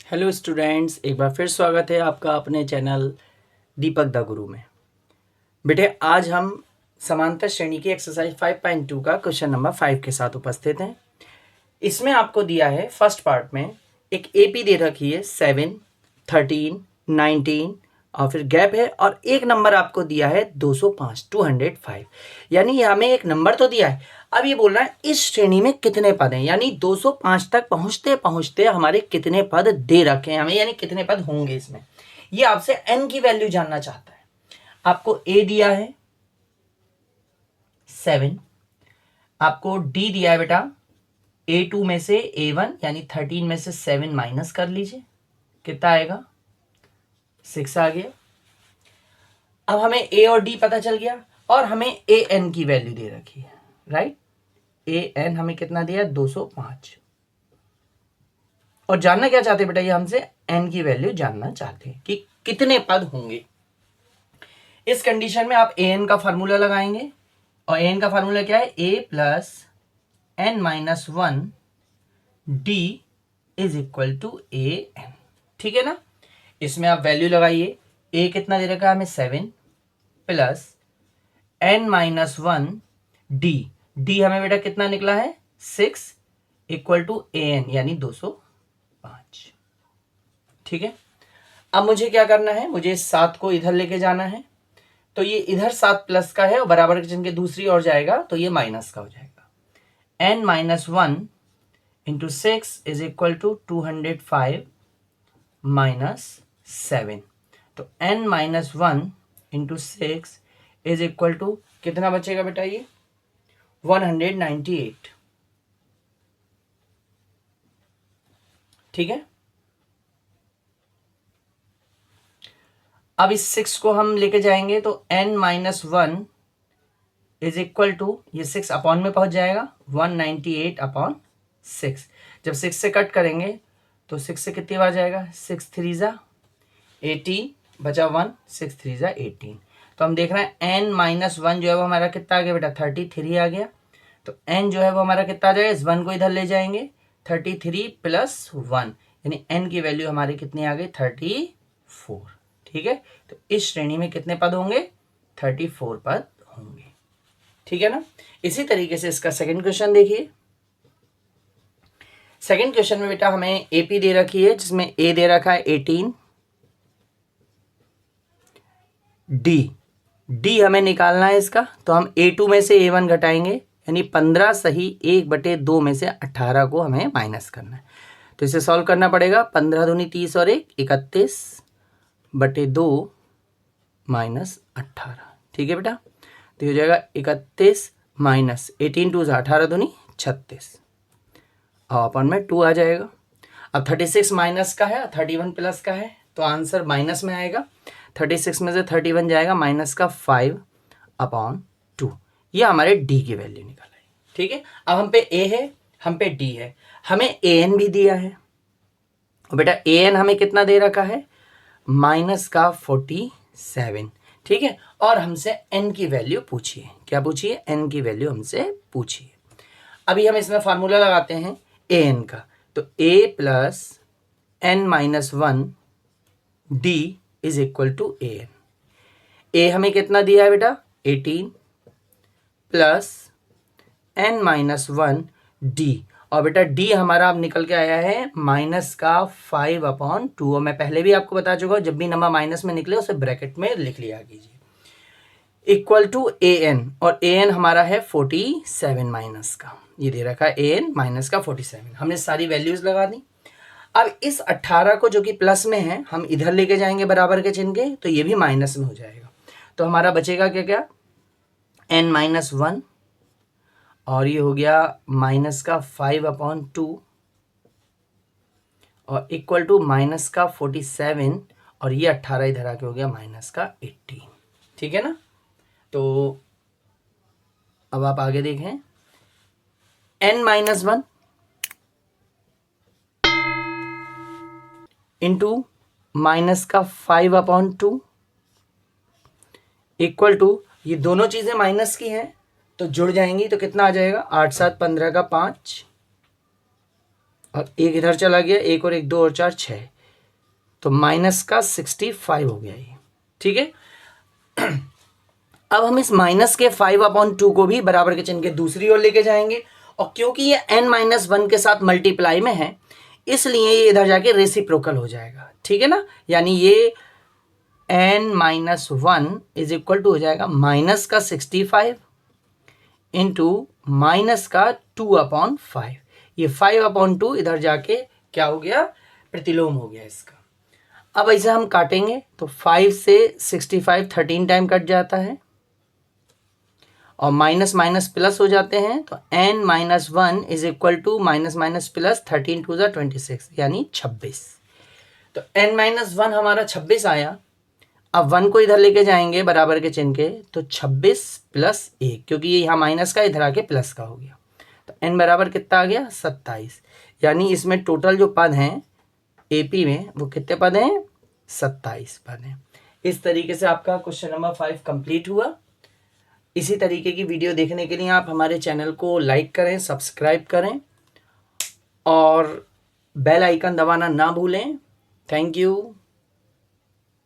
Hello students, एक बार फिर स्वागत है आपका अपने चैनल दीपक द गुरु में। बेटे, आज हम समांतर श्रेणी की एक्सरसाइज 5.2 का क्वेश्चन नंबर 5 के साथ उपस्थित हैं। इसमें आपको दिया है फर्स्ट पार्ट में एक एपी दे रखी है 7, 13, 19 और फिर गैप है और एक नंबर आपको दिया है 205 यानी हमें एक नंबर तो दिया है। अब ये बोल रहा है इस श्रेणी में कितने पद हैं, यानी 205 तक पहुंचते पहुंचते हमारे कितने पद दे रखे हैं हमें, यानी कितने पद होंगे इसमें। ये आपसे n की वैल्यू जानना चाहता है। आपको a दिया है 7, आपको d दिया है बेटा A2 में से A1 यानी 13 में से 7 माइनस कर लीजिए, कितना आएगा 6 आ गया। अब हमें A और D पता चल गया और हमें AN की वैल्यू दे रखी है, राइट। AN हमें कितना दिया 205 और जानना क्या चाहते हैं बेटा, ये हमसे n की वैल्यू जानना चाहते हैं कि कितने पद होंगे। इस कंडीशन में आप AN का फार्मूला लगाएंगे और AN का फार्मूला क्या है, A plus n-1 D is equal to AN। ठीक है ना। इसमें आप वैल्यू लगाइए, A कितना दे रखा है हमें 7 प्लस n-1 D, D हमें बेटा कितना निकला है 6 इक्वल टू AN यानी 205। ठीक है। अब मुझे क्या करना है, मुझे 7 को इधर लेके जाना है, तो ये इधर 7 प्लस का है और बराबर के चिन्ह के दूसरी ओर जाएगा तो ये माइनस का हो जाएगा। n-1 into 6 is equal to 205 minus 7, तो n-1 into 6 is equal to कितना बचेगा बेटा, ये 198। ठीक है। अब इस 6 को हम लेके जाएंगे तो n-1 इज इक्वल टू, ये 6 अपॉन में पहुंच जाएगा 198 अपॉन 6। जब 6 से कट करेंगे तो 6 से कितनी बार जाएगा, 6 3 जा 18 बचा 1, 6 3 जा 18। तो हम देख रहे हैं n-1 जो है वो हमारा कितना आ गया बेटा 33 आ गया। तो n जो है वो हमारा कितना आ जाएगा, इस 1 को इधर ले जाएंगे 33 प्लस 1 यानी n की वैल्यू हमारी कितनी आ गई 34। ठीक है। तो इस श्रेणी में कितने पद होंगे, 34 पद होंगे। ठीक है ना। इसी तरीके से इसका सेकंड क्वेश्चन देखिए। सेकंड क्वेश्चन में बेटा हमें एपी दे रखी है जिसमें ए दे रखा है 18, डी हमें निकालना है इसका, तो हम A2 में से A1 घटाएंगे यानी 15 सही 1/2 में से 18 को हमें माइनस करना है। तो इसे सॉल्व करना पड़ेगा, 15 दूनी 30 और 1 31/2 माइनस 18। ठीक है बेटा। तो हो जाएगा 31 माइनस 18 2 18 दूनी 36 और अपन में 2 आ जाएगा। अब 36 माइनस का है 31 प्लस का है तो आंसर माइनस में आएगा। 36 में से 31 जाएगा माइनस का 5/2। ये हमारे डी की वैल्यू निकल आई। ठीक है। अब हम पे ए है, हम पे डी है, हमें एन भी दिया है और बेटा एन हमें कितना दे रखा है माइनस का 47। ठीक है। और हमसे एन की वैल्यू पूछिए, क्या पूछिए, एन की वैल्यू हमसे पूछिए। अभी हम इसमें फार्मूला लगाते हैं ए एन का, तो a plus n-1 d is equal to a n. A हमें कितना दिया है बेटा 18 प्लस n-1 डी, और बेटा डी हमारा अब निकल के आया है माइनस का 5/2। और मैं पहले भी आपको बता चुका हूं जब भी नंबर माइनस में निकले उसे ब्रैकेट में लिख लिया कीजिए, इक्वल टू ए एन, और ए एन हमारा है 47 माइनस का, ये दे रखा है ए एन माइनस का 47। हमने सारी वैल्यूज लगा दी। अब इस 18 को जो कि प्लस में है हम इधर लेके जाएंगे बराबर के चिन्ह के, तो ये भी माइनस में हो जाएगा। तो हमारा बचेगा क्या क्या n-1 और ये हो गया माइनस का 5/2 और इक्वल टू माइनस का 47 और ये 18 इधर आके हो गया माइनस का 18। ठीक है ना। तो अब आप आगे देखें, n-1 इंटू माइनस का 5/2 इक्वल टू, ये दोनों चीजें माइनस की हैं तो जुड़ जाएंगी तो कितना आ जाएगा 8 7 15 का 5 और एक इधर चला गया, एक और एक 2 और 4 6, तो माइनस का 65 हो गया ये, ठीक है। अब हम इस माइनस के 5/2 को भी बराबर के चिन्ह के दूसरी ओर लेके जाएंगे, और क्योंकि ये n-1 के साथ मल्टीप्लाई में है इसलिए ये इधर जाके रेसिप्रोकल हो जाएगा, ठीक है ना। यानी ये n-1 इज इक्वल टू हो जाएगा माइनस का 65 इंटू माइनस का 2/5। ये 5/2 इधर जाके क्या हो गया, प्रतिलोम हो गया इसका। अब ऐसे हम काटेंगे तो 5 से 65 13 टाइम कट जाता है, और माइनस माइनस प्लस हो जाते हैं, तो n-1 is equal to minus minus plus 13 to the 26 यानी 26। तो n-1 हमारा 26 आया। अब 1 को इधर लेके जाएंगे बराबर के चिन्ह के, तो 26 प्लस 1, क्योंकि ये यहाँ माइनस का इधर आके प्लस का हो गया, तो n बराबर कितना आ गया 27। यानी इसमें टोटल जो पद हैं AP में वो कितने पद हैं, 27 पद हैं। इस तरीके से आपका क्वेश्चन नंबर 5 कंप्लीट हुआ। इसी तरीके की वीडियो देखने के लिए आप हमारे चैनल को लाइक करें, सब्सक्राइब करें और बेल आइकन दबाना ना भूलें। Thank you.